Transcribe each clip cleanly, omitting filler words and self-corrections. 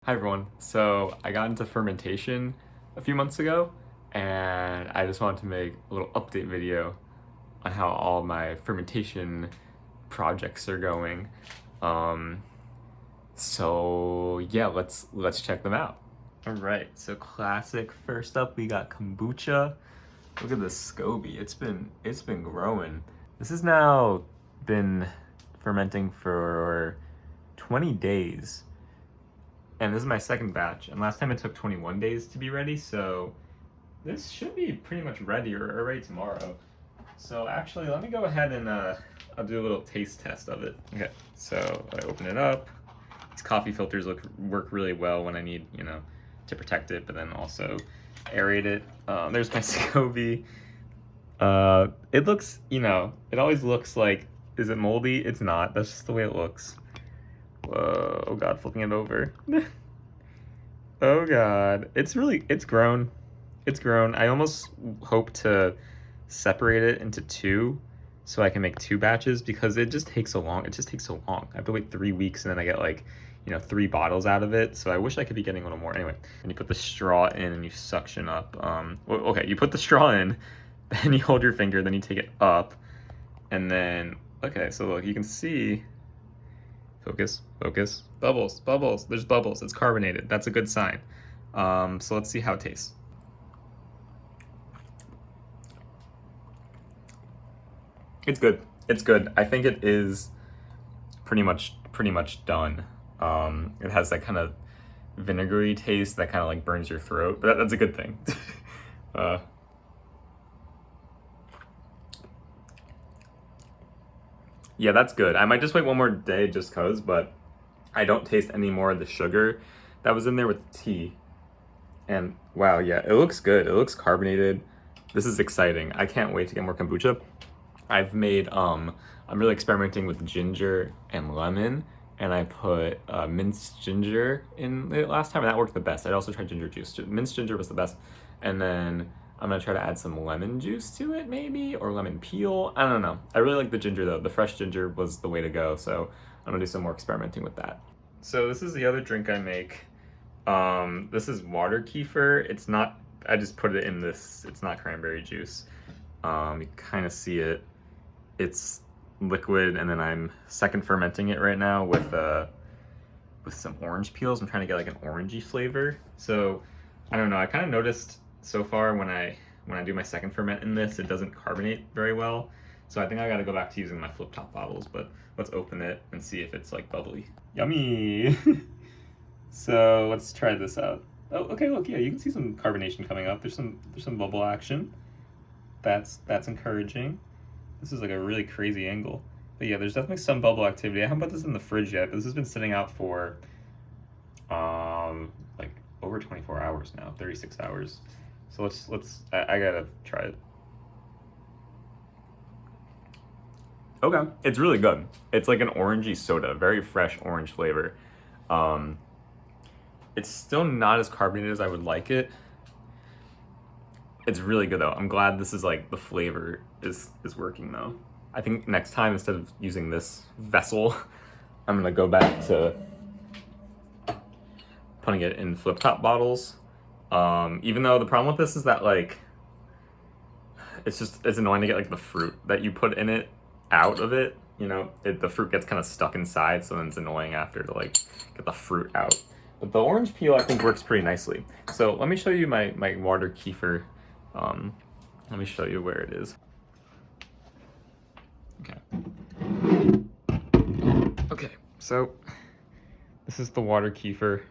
Hi everyone. So I got into fermentation a few months ago and I just wanted to make a little update video on how all my fermentation projects are going. Um, so yeah, let's check them out. All right, so classic. First up, we got kombucha. Look at this SCOBY. It's been growing. This has now been fermenting for 20 days. And this is my second batch, and last time it took 21 days to be ready, so this should be pretty much ready or ready tomorrow. So actually, let me go ahead and I'll do a little taste test of it. Okay, so I open it up. These coffee filters work really well when I need, to protect it, but then also aerate it. There's my SCOBY. It looks, it always looks like, is it moldy? It's not. That's just the way it looks. Whoa, oh god, flipping it over. Oh god, it's grown. It's grown. I almost hope to separate it into two so I can make two batches because it just takes so long. It just takes so long. I have to wait 3 weeks and then I get like, 3 bottles out of it. So I wish I could be getting a little more. Anyway, and you put the straw in and you suction up. Okay, you put the straw in, then you hold your finger, then you take it up, and then, okay, so look, you can see. Focus, focus. Bubbles, bubbles. There's bubbles. It's carbonated. That's a good sign. So let's see how it tastes. It's good. It's good. I think it is pretty much done. It has that kind of vinegary taste that kind of like burns your throat, but that's a good thing. Yeah, that's good. I might just wait one more day just cause, but I don't taste any more of the sugar that was in there with the tea. And wow, yeah, it looks good. It looks carbonated. This is exciting. I can't wait to get more kombucha. I'm really experimenting with ginger and lemon, and I put minced ginger in it last time, and that worked the best. I also tried ginger juice. Minced ginger was the best. And then I'm gonna try to add some lemon juice to it, maybe, or lemon peel. I don't know. I really like the ginger though. The fresh ginger was the way to go, so I'm gonna do some more experimenting with that. So this is the other drink I make. This is water kefir. It's not, I just put it in this, it's not cranberry juice. You kind of see it. It's liquid, and then I'm second fermenting it right now with some orange peels. I'm trying to get like an orangey flavor. So I don't know. I kind of noticed so far when I do my second ferment in this, it doesn't carbonate very well. So I think I got to go back to using my flip top bottles. But let's open it and see if it's like bubbly. Yummy. So let's try this out. Oh, okay. Look, yeah, you can see some carbonation coming up. There's some bubble action. That's encouraging. This is like a really crazy angle. But yeah, there's definitely some bubble activity. I haven't put this in the fridge yet. This has been sitting out for like over 24 hours now, 36 hours. So I gotta try it. Okay, it's really good. It's like an orangey soda, very fresh orange flavor. It's still not as carbonated as I would like it. It's really good though. I'm glad this is like the flavor is working though. I think next time, instead of using this vessel, I'm gonna go back to putting it in flip top bottles. Even though the problem with this is that like it's annoying to get like the fruit that you put in it out of it. The fruit gets kind of stuck inside, so then it's annoying after to like get the fruit out. But the orange peel I think works pretty nicely. So let me show you my water kefir. Let me show you where it is. Okay, so this is the water kefir.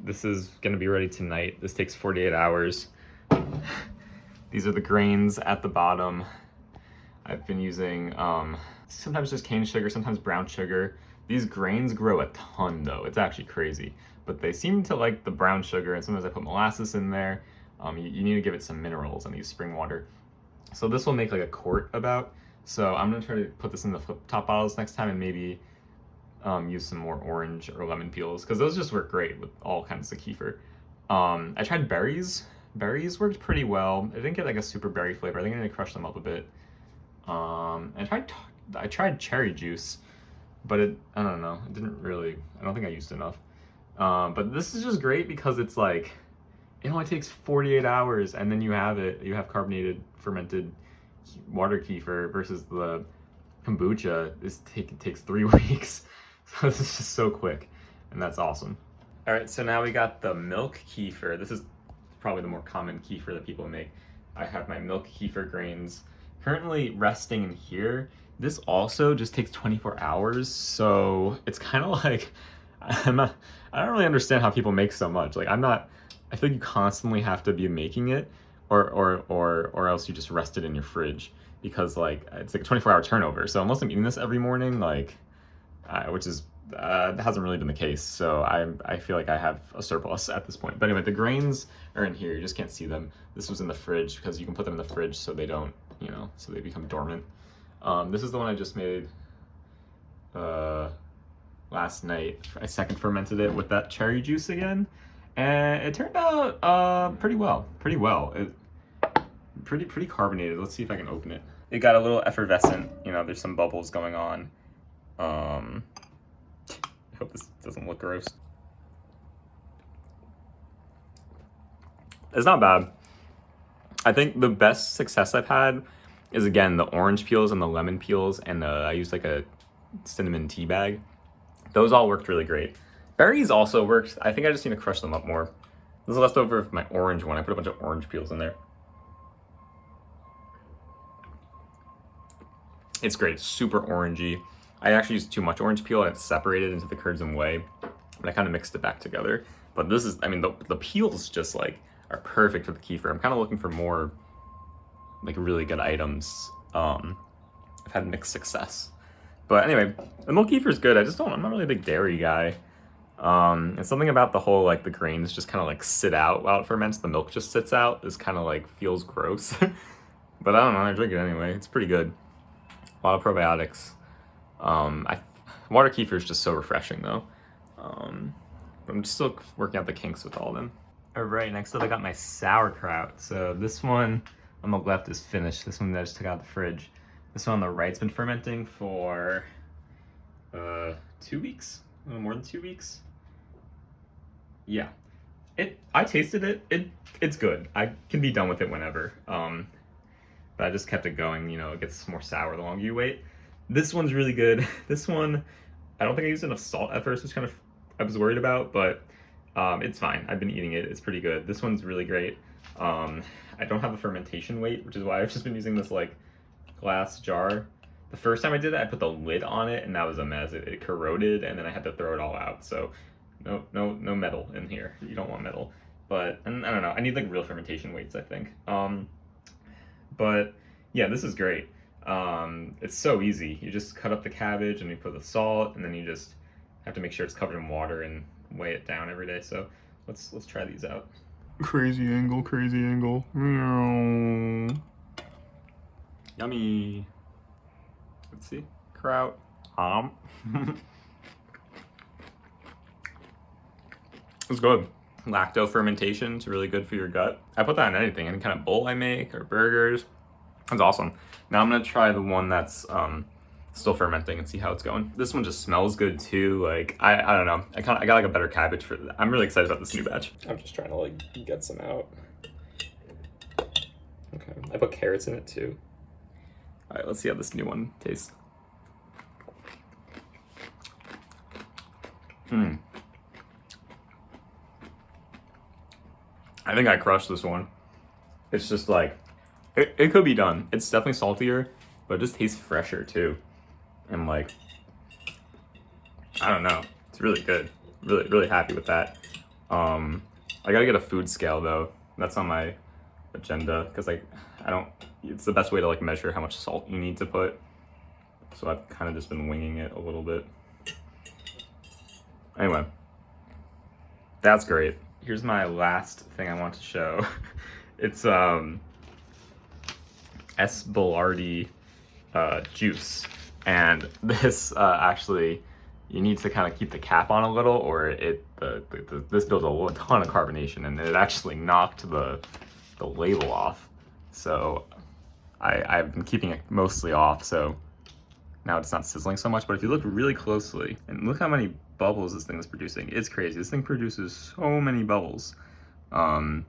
This is gonna be ready tonight. This takes 48 hours. These are the grains at the bottom. I've been using sometimes just cane sugar, sometimes brown sugar. These grains grow a ton though. It's actually crazy. But they seem to like the brown sugar, and sometimes I put molasses in there. You need to give it some minerals and use spring water. So this will make like a quart about. So I'm gonna try to put this in the flip top bottles next time and maybe use some more orange or lemon peels because those just work great with all kinds of kefir. I tried berries. Berries worked pretty well. I didn't get like a super berry flavor. I think I need to crush them up a bit. I tried cherry juice. but I don't know, it didn't really, I don't think I used enough. But this is just great because it's like, it only takes 48 hours and then you have carbonated fermented water kefir versus the kombucha. It takes 3 weeks. So this is just so quick and that's awesome. All right, so now we got the milk kefir. This is probably the more common kefir that people make. I have my milk kefir grains currently resting in here. This also just takes 24 hours, so it's kind of like, I don't really understand how people make so much. Like I feel like you constantly have to be making it, or else you just rest it in your fridge, because like it's like a 24-hour turnover. So unless I'm eating this every morning, like, which is hasn't really been the case. So I feel like I have a surplus at this point. But anyway, the grains are in here. You just can't see them. This was in the fridge because you can put them in the fridge so they don't, so they become dormant. This is the one I just made last night. I second fermented it with that cherry juice again, and it turned out pretty well. Pretty carbonated. Let's see if I can open it. It got a little effervescent. There's some bubbles going on. I hope this doesn't look gross. It's not bad. I think the best success I've had is, again, the orange peels and the lemon peels, and I used like a cinnamon tea bag. Those all worked really great. Berries also worked. I think I just need to crush them up more. This is leftover of my orange one. I put a bunch of orange peels in there. It's great. It's super orangey. I actually used too much orange peel and it's separated into the curds and whey, but I kind of mixed it back together. But this is, the peels just like are perfect for the kefir. I'm kind of looking for more like really good items. I've had mixed success. But anyway, the milk kefir is good. I'm not really a big dairy guy. And something about the whole, like, the grains just kind of like sit out while it ferments. The milk just sits out. Is kind of like feels gross. But I don't know, I drink it anyway. It's pretty good. A lot of probiotics. Water kefir is just so refreshing though. But I'm just still working out the kinks with all of them. All right, next up I got my sauerkraut. So this one on the left is finished. This one that I just took out of the fridge. This one on the right's been fermenting for 2 weeks, a little more than 2 weeks. Yeah, I tasted it. It's good. I can be done with it whenever. But I just kept it going. It gets more sour the longer you wait. This one's really good. This one, I don't think I used enough salt at first, which I was worried about, but it's fine. I've been eating it. It's pretty good. This one's really great. I don't have a fermentation weight, which is why I've just been using this like glass jar. The first time I did it, I put the lid on it, and that was a mess. It corroded, and then I had to throw it all out. So no metal in here. You don't want metal. But and I don't know. I need like real fermentation weights, I think. But yeah, this is great. It's so easy. You just cut up the cabbage and you put the salt, and then you just have to make sure it's covered in water and weigh it down every day. So let's try these out. Crazy angle. Yummy. Let's see. Kraut. It's good. Lacto fermentation is really good for your gut. I put that in anything, any kind of bowl I make or burgers. That's awesome. Now I'm gonna try the one that's still fermenting and see how it's going. This one just smells good too. Like I don't know. I got like a better cabbage for that. I'm really excited about this new batch. I'm just trying to like get some out. Okay, I put carrots in it too. All right, let's see how this new one tastes. I think I crushed this one. It's just like, it could be done. It's definitely saltier, but it just tastes fresher too. And like, I don't know. It's really good. Really happy with that. I gotta get a food scale though. That's on my agenda because it's the best way to like measure how much salt you need to put. So I've kind of just been winging it a little bit. Anyway, that's great. Here's my last thing I want to show. It's S. Boulardi juice. And this actually, you need to kind of keep the cap on a little, or this builds a ton of carbonation, and it actually knocked the label off. So I've been keeping it mostly off. So now it's not sizzling so much, but if you look really closely, and look how many bubbles this thing is producing, it's crazy. This thing produces so many bubbles. And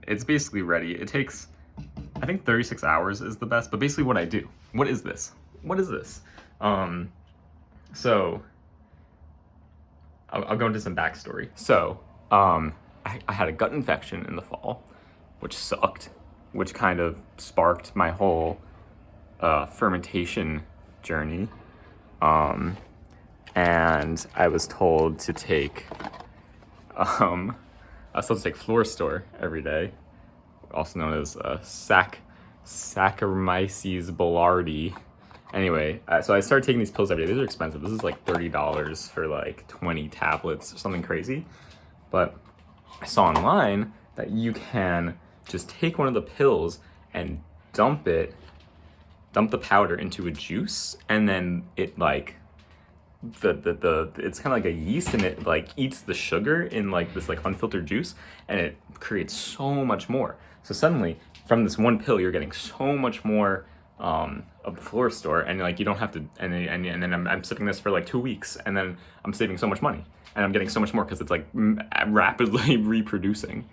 it's basically ready. It takes, I think 36 hours is the best, but basically what I do, what is this? What is this? So I'll go into some backstory. So I had a gut infection in the fall, which sucked, which kind of sparked my whole fermentation journey. And I was told to take, I was told to take Fluorostor every day, also known as Saccharomyces boulardii. Anyway, so I started taking these pills every day. These are expensive. This is like $30 for like 20 tablets or something crazy. But I saw online that you can just take one of the pills and dump the powder into a juice, and then it like it's kind of like a yeast, and it like eats the sugar in like this like unfiltered juice, and it creates so much more. So suddenly from this one pill you're getting so much more of the Fluorostor, and like you don't have to, and then I'm sipping this for like 2 weeks, and then I'm saving so much money, and I'm getting so much more because it's like rapidly reproducing.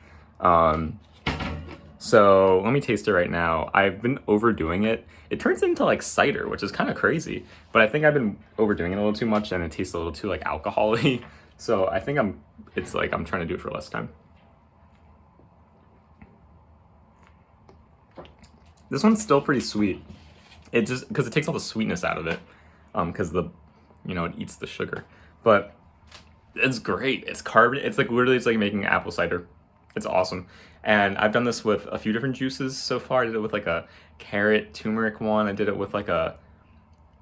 So let me taste it right now. I've been overdoing it. It turns into like cider, which is kind of crazy, but I think I've been overdoing it a little too much, and it tastes a little too like alcohol-y. So I think I'm trying to do it for less time. This one's still pretty sweet. It just, because it takes all the sweetness out of it, because it eats the sugar. But it's great. It's carbon. It's like literally, it's like making apple cider. It's awesome. And I've done this with a few different juices so far. I did it with like a carrot turmeric one. I did it with like a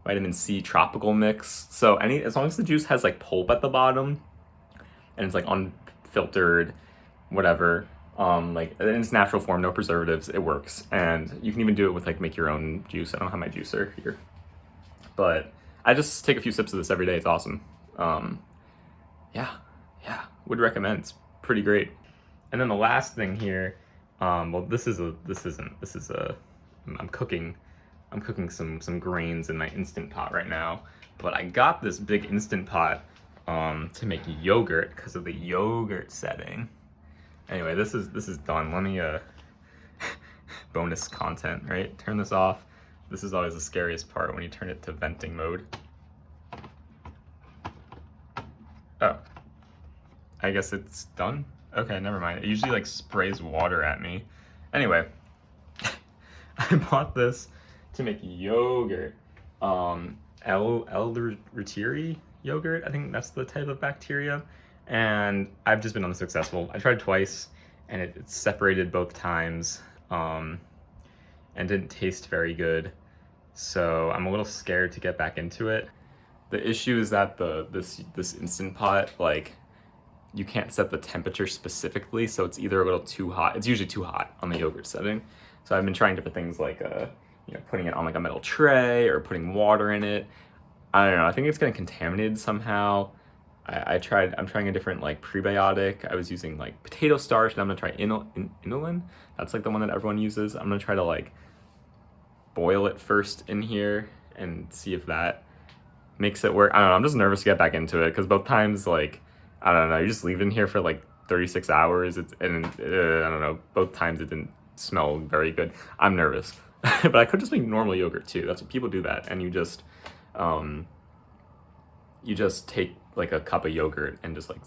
vitamin C tropical mix. So as long as the juice has like pulp at the bottom and it's like unfiltered, whatever, like in its natural form, no preservatives, it works. And you can even do it with like make your own juice. I don't have my juicer here, but I just take a few sips of this every day. It's awesome. Yeah, would recommend. It's pretty great. And then the last thing here, I'm cooking some grains in my Instant Pot right now, but I got this big Instant Pot to make yogurt because of the yogurt setting. Anyway, this is done. Let me bonus content, right? Turn this off. This is always the scariest part, when you turn it to venting mode. Oh, I guess it's done. Okay, never mind. It usually like sprays water at me. Anyway, I bought this to make yogurt. Elderberry yogurt, I think that's the type of bacteria. And I've just been unsuccessful. I tried twice, and it separated both times, and didn't taste very good. So I'm a little scared to get back into it. The issue is that this Instant Pot, like, you can't set the temperature specifically, so it's either a little too hot. It's usually too hot on the yogurt setting. So I've been trying different things like putting it on like a metal tray or putting water in it. I don't know. I think it's getting contaminated somehow. I'm trying a different like prebiotic. I was using like potato starch, and I'm gonna try inulin. That's like the one that everyone uses. I'm gonna try to like boil it first in here and see if that makes it work. I don't know. I'm just nervous to get back into it because both times, like, I don't know, you just leave it in here for like 36 hours. I don't know, both times it didn't smell very good. I'm nervous. But I could just make normal yogurt too. That's what people do that. And you just take like a cup of yogurt and just like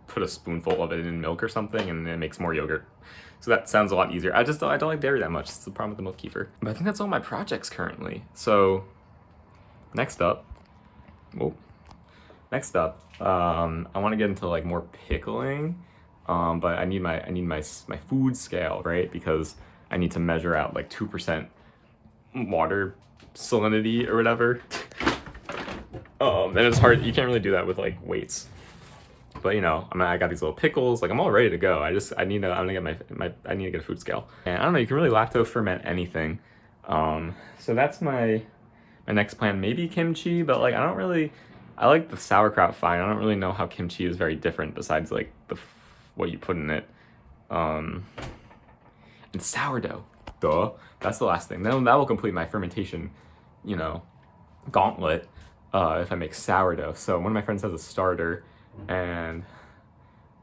put a spoonful of it in milk or something, and it makes more yogurt. So that sounds a lot easier. I don't like dairy that much. It's the problem with the milk kefir. But I think that's all my projects currently. So next up, I want to get into like more pickling, but I need my food scale, right? Because I need to measure out like 2% water salinity or whatever. And it's hard. You can't really do that with like weights. But I got these little pickles. Like I'm all ready to go. I need to get a food scale. And I don't know. You can really lacto ferment anything. So that's my next plan. Maybe kimchi, but like I like the sauerkraut fine. I don't really know how kimchi is very different besides like what you put in it. And sourdough. Duh. That's the last thing. Then that will complete my fermentation, gauntlet if I make sourdough. So one of my friends has a starter, and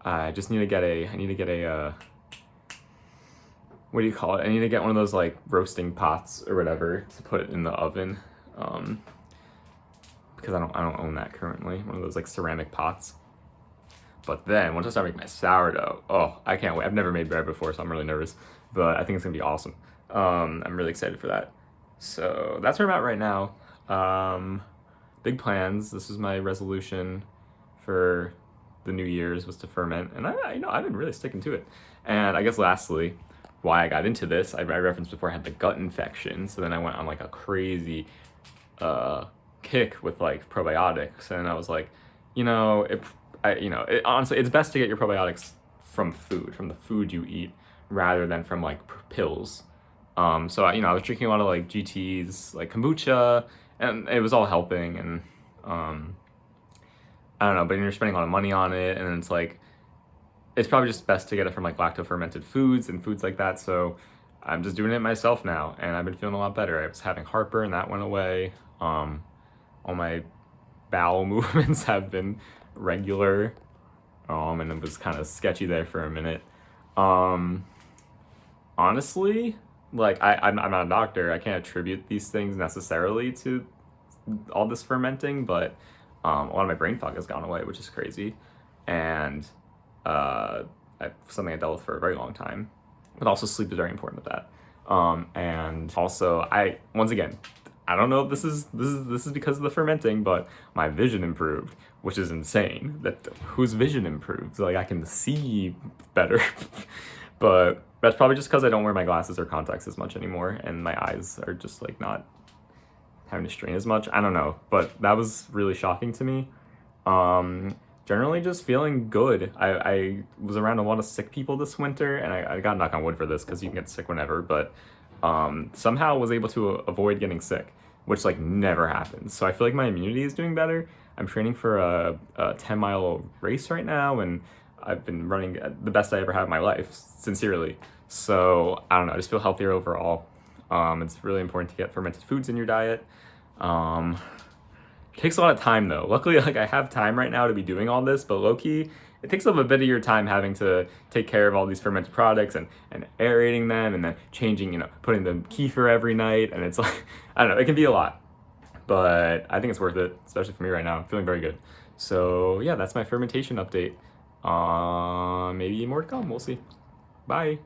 I just need to get a what do you call it? I need to get one of those like roasting pots or whatever to put it in the oven, because I don't own that currently. One of those like ceramic pots. But then once I start making my sourdough, oh, I can't wait. I've never made bread before, so I'm really nervous, but I think it's gonna be awesome. I'm really excited for that. So that's where I'm at right now. Big plans. This is my resolution for the New Year's, was to ferment, and I've been really sticking to it. And I guess lastly, why I got into this, I referenced before I had the gut infection, so then I went on like a crazy kick with like probiotics, and I was like, honestly, it's best to get your probiotics from food, from the food you eat, rather than from like pills. So I was drinking a lot of like GTs, like kombucha, and it was all helping. And I don't know, but you're spending a lot of money on it, and it's like it's probably just best to get it from like lacto fermented foods and foods like that. So I'm just doing it myself now, and I've been feeling a lot better. I was having heartburn, that went away. All my bowel movements have been regular, and it was kind of sketchy there for a minute. Honestly, like I'm not a doctor. I can't attribute these things necessarily to all this fermenting, but a lot of my brain fog has gone away, which is crazy, and something I dealt with for a very long time. But also sleep is very important with that. And also once again, I don't know if this is because of the fermenting, but my vision improved, which is insane. That whose vision improved? Like I can see better, but that's probably just because I don't wear my glasses or contacts as much anymore, and my eyes are just like not having to strain as much. I don't know, but that was really shocking to me. Generally just feeling good. I was around a lot of sick people this winter, and I got knock on wood for this because you can get sick whenever, but somehow was able to avoid getting sick, which like never happens. So I feel like my immunity is doing better. I'm training for a 10-mile race right now, and I've been running the best I ever had in my life, sincerely. So I don't know, I just feel healthier overall. It's really important to get fermented foods in your diet. It takes a lot of time though. Luckily, like I have time right now to be doing all this, but low-key, it takes up a bit of your time having to take care of all these fermented products and aerating them, and then changing, putting the kefir every night, and it's like, I don't know, it can be a lot. But I think it's worth it, especially for me right now. I'm feeling very good. So yeah, that's my fermentation update. Maybe more to come, we'll see. Bye.